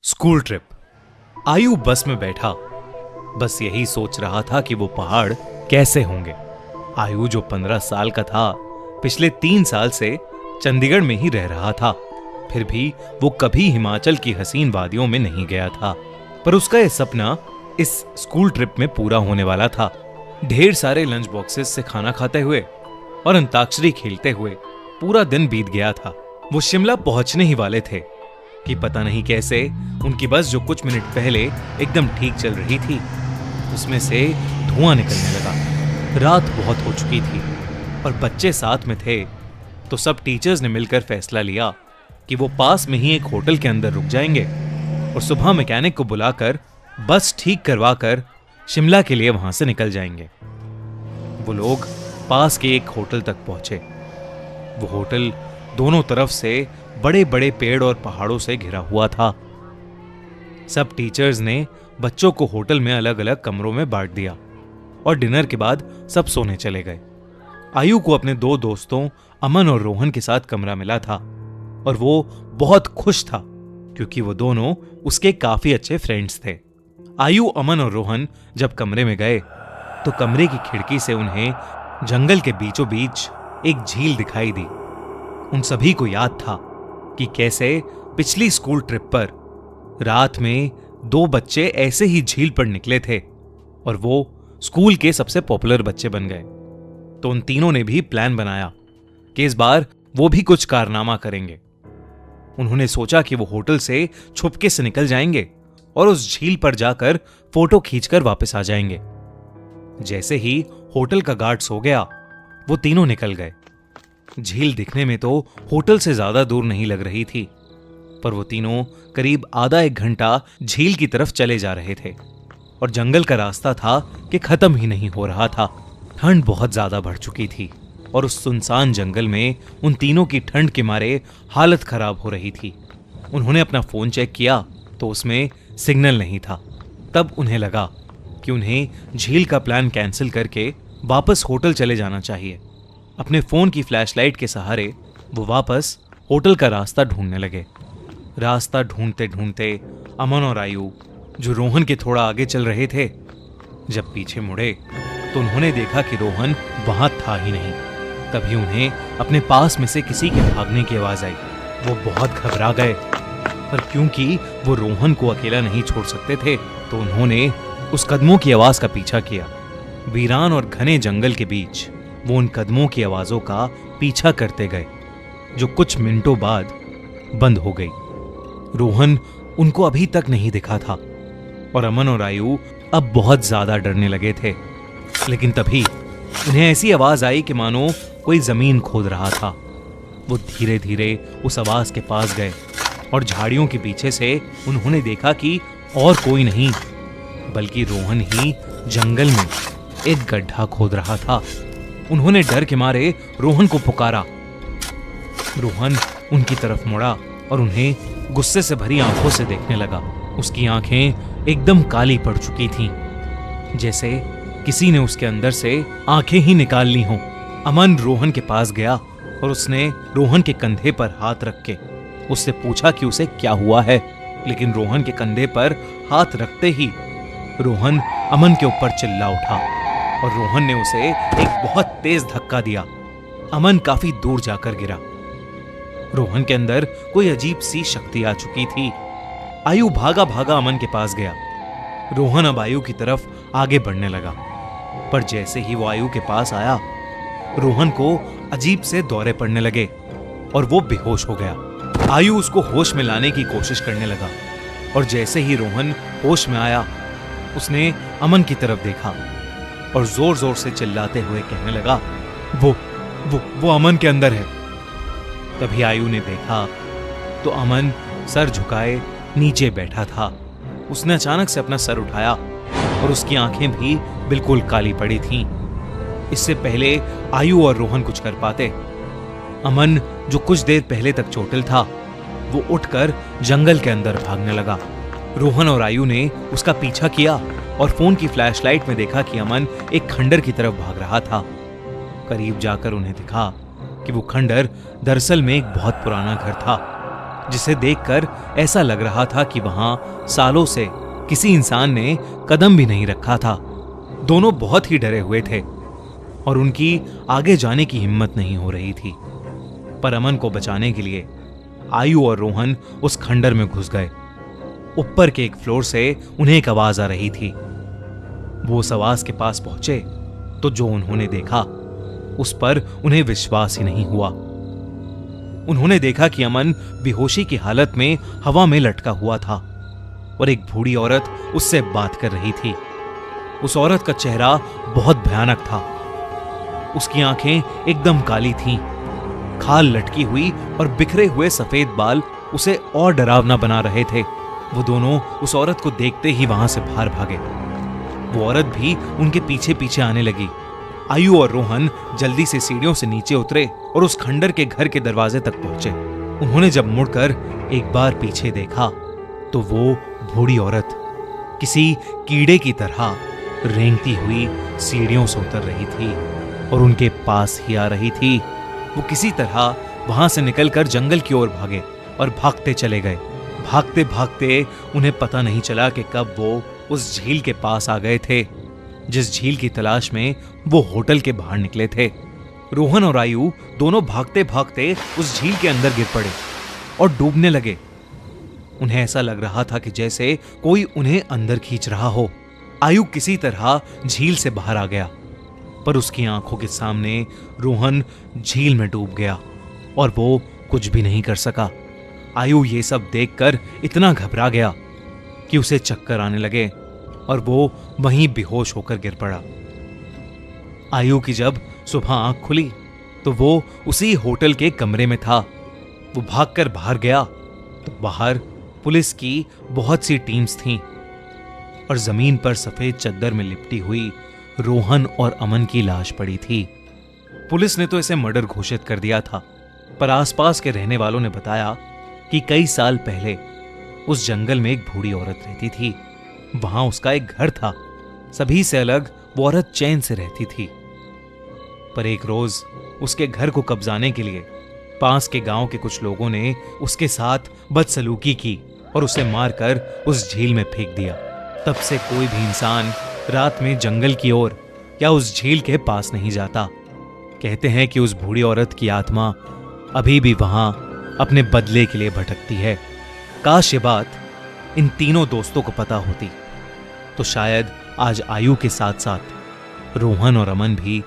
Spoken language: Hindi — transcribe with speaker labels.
Speaker 1: School trip. आयु बस में बैठा बस यही सोच रहा था कि वो पहाड़ कैसे होंगे। आयु जो 15 साल का था, पिछले 3 साल से चंडीगढ़ में ही रह रहा था। फिर भी वो कभी हिमाचल की हसीन वादियों में नहीं गया था। पर उसका यह सपना इस स्कूल ट्रिप में पूरा होने वाला था। ढेर सारे लंच बॉक्सेस से खाना खाते हुए और अंताक्षरी खेलते हुए पूरा दिन बीत गया था। वो शिमला पहुंचने ही वाले थे कि पता नहीं कैसे उनकी बस जो कुछ मिनट पहले एकदम ठीक चल रही थी, उसमें से धुआं निकलने लगा। रात बहुत हो चुकी थी और बच्चे साथ में थे, तो सब टीचर्स ने मिलकर फैसला लिया कि वो पास में ही एक होटल के अंदर रुक जाएंगे और सुबह मैकेनिक को बुलाकर बस ठीक करवाकर शिमला के लिए वहां से निकल जाएंगे। वो लोग पास के एक होटल तक पहुंचे। वो होटल दोनों तरफ से बड़े बड़े पेड़ और पहाड़ों से घिरा हुआ था। सब टीचर्स ने बच्चों को होटल में अलग अलग कमरों में बांट दिया और डिनर के बाद सब सोने चले गए। आयु को अपने 2 दोस्तों अमन और रोहन के साथ कमरा मिला था और वो बहुत खुश था क्योंकि वो दोनों उसके काफी अच्छे फ्रेंड्स थे। आयु, अमन और रोहन जब कमरे में गए तो कमरे की खिड़की से उन्हें जंगल के बीचों बीच एक झील दिखाई दी। उन सभी को याद था कि कैसे पिछली स्कूल ट्रिप पर रात में 2 बच्चे ऐसे ही झील पर निकले थे और वो स्कूल के सबसे पॉपुलर बच्चे बन गए। तो उन तीनों ने भी प्लान बनाया कि इस बार वो भी कुछ कारनामा करेंगे। उन्होंने सोचा कि वो होटल से छुपके से निकल जाएंगे और उस झील पर जाकर फोटो खींचकर वापस आ जाएंगे। जैसे ही होटल का गार्ड सो गया, वो तीनों निकल गए। झील दिखने में तो होटल से ज्यादा दूर नहीं लग रही थी, पर वो तीनों करीब आधा 1 घंटा झील की तरफ चले जा रहे थे और जंगल का रास्ता था कि खत्म ही नहीं हो रहा था। ठंड बहुत ज्यादा बढ़ चुकी थी और उस सुनसान जंगल में उन तीनों की ठंड के मारे हालत खराब हो रही थी। उन्होंने अपना फोन चेक किया तो उसमें सिग्नल नहीं था। तब उन्हें लगा कि उन्हें झील का प्लान कैंसिल करके वापस होटल चले जाना चाहिए। अपने फोन की फ्लैशलाइट के सहारे वो वापस होटल का रास्ता ढूंढने लगे। रास्ता ढूंढते ढूंढते अमन और आयु, जो रोहन के थोड़ा आगे चल रहे थे, जब पीछे मुड़े तो उन्होंने देखा कि रोहन वहां था ही नहीं। तभी उन्हें अपने पास में से किसी के भागने की आवाज आई। वो बहुत घबरा गए, पर क्योंकि वो रोहन को अकेला नहीं छोड़ सकते थे तो उन्होंने उस कदमों की आवाज का पीछा किया। वीरान और घने जंगल के बीच वो उन कदमों की आवाजों का पीछा करते गए, जो कुछ मिनटों बाद बंद हो गई। रोहन उनको अभी तक नहीं दिखा था और अमन और आयु अब बहुत ज्यादा डरने लगे थे। लेकिन तभी उन्हें ऐसी आवाज आई कि मानो कोई जमीन खोद रहा था। वो धीरे धीरे उस आवाज के पास गए और झाड़ियों के पीछे से उन्होंने देखा कि और कोई नहीं बल्कि रोहन ही जंगल में एक गड्ढा खोद रहा था। उन्होंने डर के मारे रोहन को पुकारा। रोहन उनकी तरफ मुड़ा और उन्हें गुस्से से भरी आंखों से देखने लगा। उसकी आंखें एकदम काली पड़ चुकी थीं, जैसे किसी ने उसके अंदर से आंखें ही निकाल ली हों। अमन रोहन के पास गया और उसने रोहन के कंधे पर हाथ रख के उससे पूछा कि उसे क्या हुआ है। लेकिन रोहन के कंधे पर हाथ रखते ही रोहन अमन के ऊपर चिल्ला उठा और रोहन ने उसे एक बहुत तेज धक्का दिया। अमन काफी दूर जाकर गिरा। रोहन के अंदर कोई अजीब सी शक्ति आ चुकी थी। आयु भागा भागा अमन के पास गया। रोहन अब आयु की तरफ आगे बढ़ने लगा, पर जैसे ही वो आयु के पास आया, रोहन को अजीब से दौरे पड़ने लगे और वो बेहोश हो गया। आयु उसको होश में लाने की कोशिश करने लगा और जैसे ही रोहन होश में आया, उसने अमन की तरफ देखा और जोर जोर से चिल्लाते हुए कहने लगा, वो अमन के अंदर है। तभी आयु ने देखा तो अमन सर झुकाए नीचे बैठा था। उसने अचानक से अपना सर उठाया और उसकी आंखें भी बिल्कुल काली पड़ी थीं। इससे पहले आयु और रोहन कुछ कर पाते, अमन, जो कुछ देर पहले तक चोटिल था, वो उठकर जंगल के अंदर भागने लगा। रोहन और आयु ने उसका पीछा किया और फोन की फ्लैशलाइट में देखा कि अमन एक खंडर की तरफ भाग रहा था। करीब जाकर उन्हें दिखा कि वो खंडर दरअसल में एक बहुत पुराना घर था। जिसे देखकर ऐसा लग रहा था कि वहां सालों से किसी इंसान ने कदम भी नहीं रखा था। दोनों बहुत ही डरे हुए थे और उनकी आगे जाने की हिम्मत नहीं हो रही थी। पर अमन को बचाने के लिए आयु और रोहन उस खंडर में घुस गए। ऊपर के एक फ्लोर से उन्हें एक आवाज आ रही थी। वो उस आवाज के पास पहुंचे तो जो उन्होंने देखा उस पर उन्हें विश्वास ही नहीं हुआ। उन्होंने देखा कि अमन बेहोशी की हालत में हवा में लटका हुआ था और एक बूढ़ी औरत उससे बात कर रही थी। उस औरत का चेहरा बहुत भयानक था। उसकी आंखें एकदम काली थीं, खाल लटकी हुई और बिखरे हुए सफेद बाल उसे और डरावना बना रहे थे। वो दोनों उस औरत को देखते ही वहां से बाहर भागे। वो औरत भी उनके पीछे पीछे आने लगी। आयु और रोहन जल्दी से सीढ़ियों से नीचे उतरे और उस खंडर के घर के दरवाजे तक पहुंचे। उन्होंने जब मुड़कर एक बार पीछे देखा तो वो बूढ़ी औरत किसी कीड़े की तरह रेंगती हुई सीढ़ियों से उतर रही थी और उनके पास ही आ रही थी। वो किसी तरह वहां से निकलकर जंगल की ओर भागे और भागते चले गए। भागते भागते उन्हें पता नहीं चला कि कब वो उस झील के पास आ गए थे, जिस झील की तलाश में वो होटल के बाहर निकले थे। रोहन और आयु दोनों भागते भागते उस झील के अंदर गिर पड़े और डूबने लगे। उन्हें ऐसा लग रहा था कि जैसे कोई उन्हें अंदर खींच रहा हो। आयु किसी तरह झील से बाहर आ गया, पर उसकी आंखों के सामने रोहन झील में डूब गया और वो कुछ भी नहीं कर सका। आयु ये सब देखकर इतना घबरा गया कि उसे चक्कर आने लगे और वो वहीं बेहोश होकर गिर पड़ा। आयु की जब सुबह आंख खुली तो वो उसी होटल के कमरे में था। वो भागकर बाहर गया तो बाहर पुलिस की बहुत सी टीम्स थीं और जमीन पर सफेद चद्दर में लिपटी हुई रोहन और अमन की लाश पड़ी थी। पुलिस ने तो इसे मर्डर घोषित कर दिया था, पर आसपास के रहने वालों ने बताया कि कई साल पहले उस जंगल में एक बूढ़ी औरत रहती थी। वहां उसका एक घर था। सभी से अलग वो औरत चैन से रहती थी। पर एक रोज उसके घर को कब्जाने के लिए पास के गांव के कुछ लोगों ने उसके साथ बदसलूकी की और उसे मारकर उस झील में फेंक दिया। तब से कोई भी इंसान रात में जंगल की ओर या उस झील के पास नहीं जाता। कहते हैं कि उस बूढ़ी औरत की आत्मा अभी भी वहां अपने बदले के लिए भटकती है। काश ये बात इन तीनों दोस्तों को पता होती तो शायद आज आयु के साथ साथ रोहन और अमन भी